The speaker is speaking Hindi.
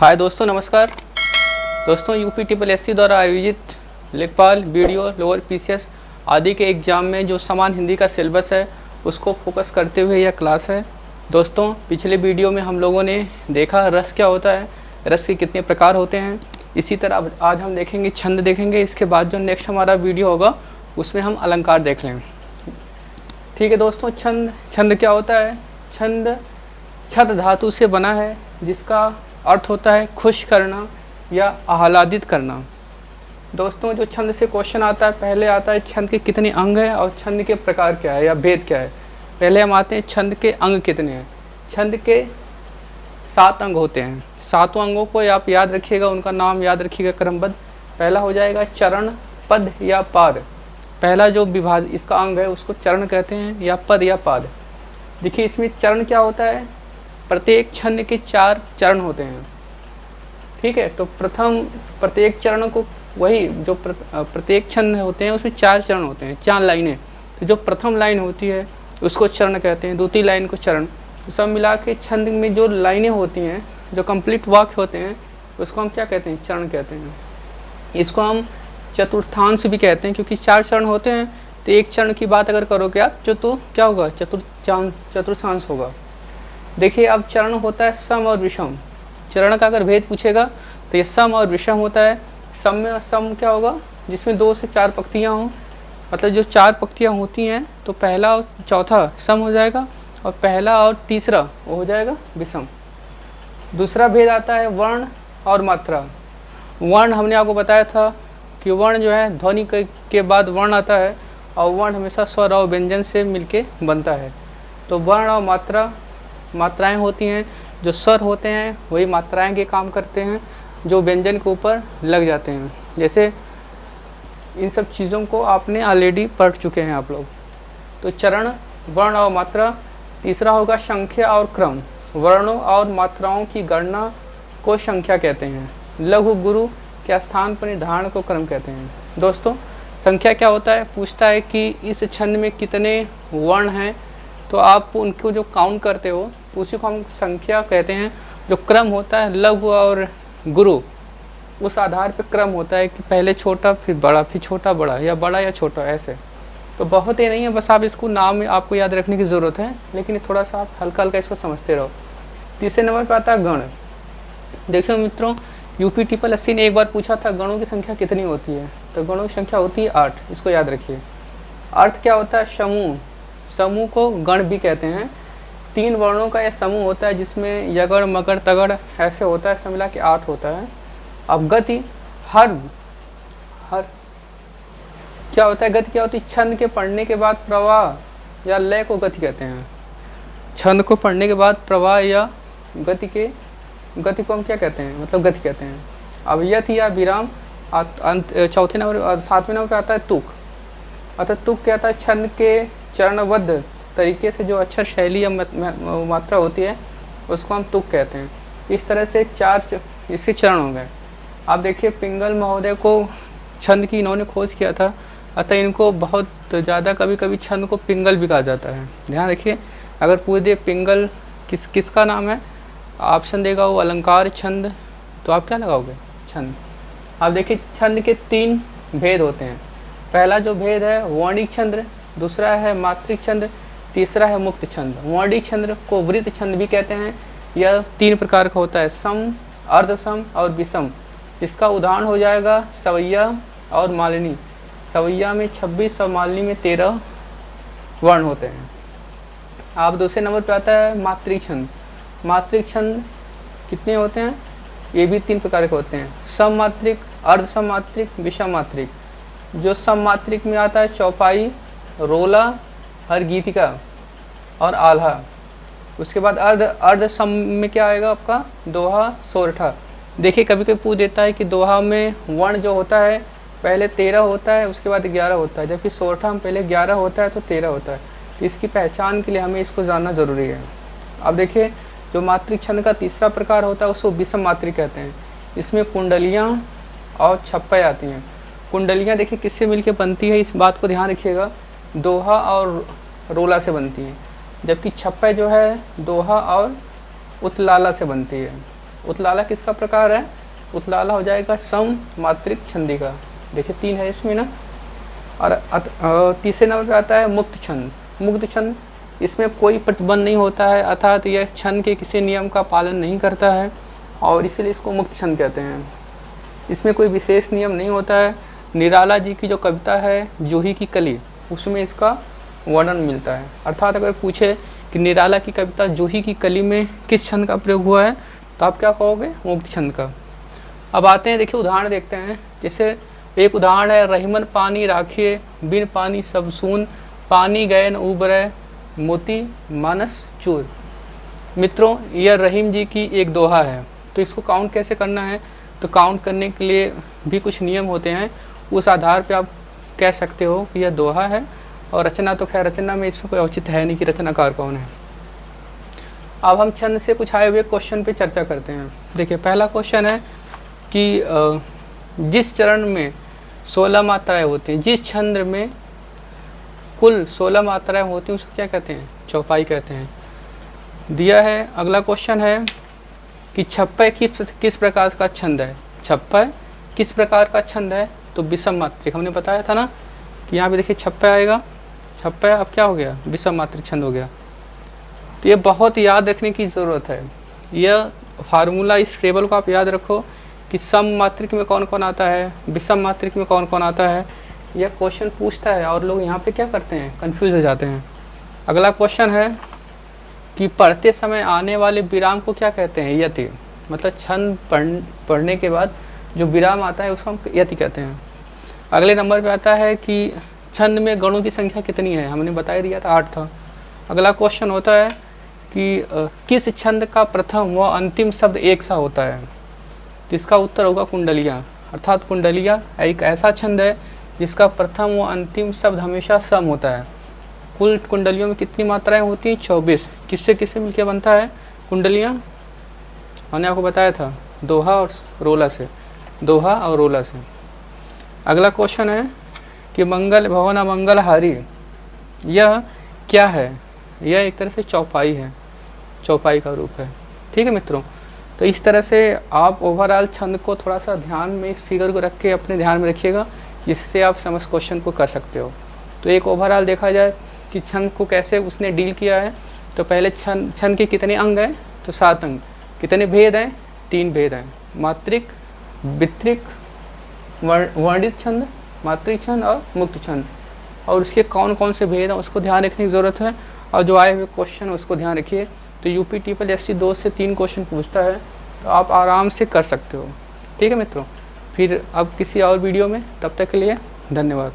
हाय दोस्तों, नमस्कार दोस्तों। यूपी ट्रिपल एससी द्वारा आयोजित लेखपाल, वीडियो, लोअर पीसीएस आदि के एग्ज़ाम में जो समान हिंदी का सिलेबस है उसको फोकस करते हुए यह क्लास है। दोस्तों, पिछले वीडियो में हम लोगों ने देखा रस क्या होता है, रस के कितने प्रकार होते हैं। इसी तरह आज हम देखेंगे छंद देखेंगे। इसके बाद जो नेक्स्ट हमारा वीडियो होगा उसमें हम अलंकार देख लेंगे। ठीक है दोस्तों, छंद क्या होता है? छंद छद धातु से बना है जिसका अर्थ होता है खुश करना या आह्लादित करना। दोस्तों, जो छंद से क्वेश्चन आता है, पहले आता है छंद के कितने अंग हैं और छंद के प्रकार क्या है या भेद क्या है। पहले हम आते हैं छंद के अंग कितने हैं। छंद के 7 अंग होते हैं। 7 अंगों को आप याद रखिएगा, उनका नाम याद रखिएगा क्रमबद्ध। पहला हो जाएगा चरण, पद या पाद। पहला जो इसका अंग है उसको चरण कहते हैं या पद या पाद। देखिए, इसमें चरण क्या होता है? प्रत्येक छंद के 4 चरण होते हैं। ठीक है, तो प्रत्येक चरण को वही जो प्रत्येक छंद होते हैं उसमें 4 चरण होते हैं, 4 लाइनें। तो जो प्रथम लाइन होती है उसको चरण कहते हैं, दूसरी लाइन को चरण। तो सब मिला के छंद में जो लाइनें होती हैं, जो कंप्लीट वाक्य होते हैं, उसको हम क्या कहते हैं? चरण कहते हैं। इसको हम चतुर्थांश भी कहते हैं, क्योंकि 4 चरण होते हैं। तो एक चरण की बात अगर करोगे आप तो क्या होगा? चतुर्थांश होगा। देखिए, अब चरण होता है सम और विषम। चरण का अगर भेद पूछेगा तो ये सम और विषम होता है। सम क्या होगा? जिसमें 2 से 4 पंक्तियाँ हों, मतलब जो 4 पंक्तियाँ होती हैं तो पहला और चौथा सम हो जाएगा और पहला और तीसरा वो हो जाएगा विषम। दूसरा भेद आता है वर्ण और मात्रा। वर्ण हमने आपको बताया था कि वर्ण जो है ध्वनि के बाद वर्ण आता है और वर्ण हमेशा स्वर और व्यंजन से मिलके बनता है। तो वर्ण और मात्राएं होती हैं। जो स्वर होते हैं वही मात्राएं के काम करते हैं, जो व्यंजन के ऊपर लग जाते हैं। जैसे इन सब चीज़ों को आपने ऑलरेडी पढ़ चुके हैं आप लोग। तो चरण, वर्ण और मात्रा। तीसरा होगा संख्या और क्रम। वर्णों और मात्राओं की गणना को संख्या कहते हैं। लघु गुरु के स्थान पर निर्धारण को क्रम कहते हैं। दोस्तों, संख्या क्या होता है? पूछता है कि इस छंद में कितने वर्ण हैं, तो आप उनको जो काउंट करते हो उसी को हम संख्या कहते हैं। जो क्रम होता है लघु और गुरु, उस आधार पर क्रम होता है कि पहले छोटा फिर बड़ा फिर छोटा बड़ा या बड़ा या छोटा, ऐसे। तो बहुत ही नहीं है, बस आप इसको नाम आपको याद रखने की ज़रूरत है, लेकिन थोड़ा सा आप हल्का हल्का इसको समझते रहो। तीसरे नंबर पर आता है गण। देखिए मित्रों, यूपी ट्रिपल एससी ने एक बार पूछा था गणों की संख्या कितनी होती है, तो गणों की संख्या होती है 8। इसको याद रखिए। अर्थ क्या होता है? समूह। समूह को गण भी कहते हैं। 3 वर्णों का यह समूह होता है जिसमें यगड़ मगड़ तगड़ ऐसे होता है, सब मिला के 8 होता है। अब गति, हर क्या होता है? गति क्या होती है? छंद के पढ़ने के बाद प्रवाह या लय को गति कहते हैं। छंद को पढ़ने के बाद प्रवाह या गति को हम क्या कहते हैं? मतलब गति कहते हैं। अब यथ या विराम। चौथे नंबर 7वें नंबर पे आता है तुक। अर्थात तुक क्या आता है? छंद के चरणबद्ध तरीके से जो अक्षर शैली या मात्रा होती है उसको हम तुक कहते हैं। इस तरह से 4 इसके चरण हो गए। आप देखिए, पिंगल महोदय को छंद की इन्होंने खोज किया था, अतः इनको बहुत ज़्यादा कभी कभी छंद को पिंगल भी कहा जाता है। ध्यान रखिए, अगर पूछ दे पिंगल किसका नाम है, ऑप्शन देगा वो अलंकार छंद, तो आप क्या लगाओगे? छंद। आप देखिए, छंद के 3 भेद होते हैं। पहला जो भेद है वर्णिक छंद, दूसरा है मात्रिक छंद, तीसरा है मुक्त छंद। वर्णिक छंद को वृत्त छंद भी कहते हैं। यह 3 प्रकार का होता है, सम, अर्धसम और विषम। इसका उदाहरण हो जाएगा सवैया और मालिनी। सवैया में 26 और मालिनी में 13 वर्ण होते हैं। आप दूसरे नंबर पर आता है मात्रिक छंद। मात्रिक छंद कितने होते हैं? ये भी 3 प्रकार के होते हैं, सम मात्रिक, अर्धसम मात्रिक, विषम मात्रिक। जो सम मात्रिक में आता है चौपाई, रोला, हर गीतिका और आल्हा। उसके बाद अर्ध सम में क्या आएगा आपका? दोहा, सोरठा। देखिए, कभी कभी पूछ देता है कि दोहा में वर्ण जो होता है पहले 13 होता है, उसके बाद 11 होता है, जबकि सोरठा में पहले 11 होता है तो 13 होता है। इसकी पहचान के लिए हमें इसको जानना ज़रूरी है। अब देखिए, जो मात्रिक छंद का तीसरा प्रकार होता है उसको विषम मात्रिक कहते हैं। इसमें कुंडलियाँ और छप्पे आती हैं। कुंडलियाँ देखिए किससे मिलके बनती है, इस बात को ध्यान रखिएगा, दोहा और रोला से बनती है, जबकि छप्पे जो है दोहा और उत्लाला से बनती है। उत्लाला किसका प्रकार है? उत्लाला हो जाएगा सम मात्रिक छंदी का। देखिए 3 है इसमें ना। और तीसरे नंबर पे आता है मुक्त छंद। मुक्त छंद, इसमें कोई प्रतिबंध नहीं होता है, अर्थात यह छंद के किसी नियम का पालन नहीं करता है और इसीलिए इसको मुक्त छंद कहते हैं। इसमें कोई विशेष नियम नहीं होता है। निराला जी की जो कविता है जूही की कली, उसमें इसका वर्णन मिलता है। अर्थात अगर पूछे कि निराला की कविता जूही की कली में किस छंद का प्रयोग हुआ है, तो आप क्या कहोगे? मुक्त छंद का। अब आते हैं, देखिए उदाहरण देखते हैं। जैसे एक उदाहरण है, रहीमन पानी राखिए बिन पानी सब सून, पानी गए न उबरे मोती मानस चूर। मित्रों, यह रहीम जी की एक दोहा है। तो इसको काउंट कैसे करना है? तो काउंट करने के लिए भी कुछ नियम होते हैं, उस आधार पे आप कह सकते हो कि यह दोहा है। और रचना तो खैर रचना में इसमें कोई औचित्य है नहीं कि रचनाकार कौन है। अब हम छंद से कुछ आए हुए क्वेश्चन पे चर्चा करते हैं। देखिए पहला क्वेश्चन है कि जिस चरण में 16 मात्राएँ होती हैं, जिस छंद में कुल 16 मात्राएँ होती हैं, उसको क्या कहते हैं? चौपाई कहते हैं। दिया है। अगला क्वेश्चन है कि छप्पय किस प्रकार का छंद है? छप्पय किस प्रकार का छंद है? तो विषम मात्रिक। हमने बताया था ना कि यहाँ पे देखिए छप्पय आएगा। छप्पय अब क्या हो गया? विषम मात्रिक छंद हो गया। तो ये बहुत याद रखने की ज़रूरत है। यह फार्मूला, इस टेबल को आप याद रखो कि सम मात्रिक में कौन कौन आता है, विषम मात्रिक में कौन कौन आता है। यह क्वेश्चन पूछता है और लोग यहाँ पे क्या करते हैं? कंफ्यूज हो जाते हैं। अगला क्वेश्चन है कि पढ़ते समय आने वाले विराम को क्या कहते हैं? यति। मतलब छंद पढ़ने के बाद जो विराम आता है उसको हम यति कहते हैं। अगले नंबर पे आता है कि छंद में गणों की संख्या कितनी है? हमने बता ही दिया था, 8 था। अगला क्वेश्चन होता है कि किस छंद का प्रथम व अंतिम शब्द एक सा होता है? जिसका उत्तर होगा कुंडलियाँ। अर्थात कुंडलियाँ एक ऐसा छंद है जिसका प्रथम व अंतिम शब्द हमेशा सम होता है। कुल कुंडलियों में कितनी मात्राएं होती हैं? 24। किससे किससे मिलकर बनता है कुंडलियाँ? मैंने आपको बताया था, दोहा और रोला से। दोहा और रोला से। अगला क्वेश्चन है कि मंगल भवन मंगल हारी, यह क्या है? यह एक तरह से चौपाई है, चौपाई का रूप है। ठीक है मित्रों, तो इस तरह से आप ओवरऑल छंद को थोड़ा सा ध्यान में, इस फिगर को रख के अपने ध्यान में रखिएगा, जिससे आप समझ क्वेश्चन को कर सकते हो। तो एक ओवरऑल देखा जाए कि छंद को कैसे उसने डील किया है। तो पहले छंद के कितने अंग हैं? तो 7 अंग। कितने भेद हैं? 3 भेद हैं, मात्रिक, वित्रिक, वर्णित छंद, मात्रिक छंद और मुक्त छंद। और उसके कौन कौन से भेद हैं उसको ध्यान रखने की ज़रूरत है। और जो आए हुए क्वेश्चन उसको ध्यान रखिए। तो यूपी TSSC 2 से 3 क्वेश्चन पूछता है, तो आप आराम से कर सकते हो। ठीक है मित्रों, फिर अब किसी और वीडियो में, तब तक के लिए धन्यवाद।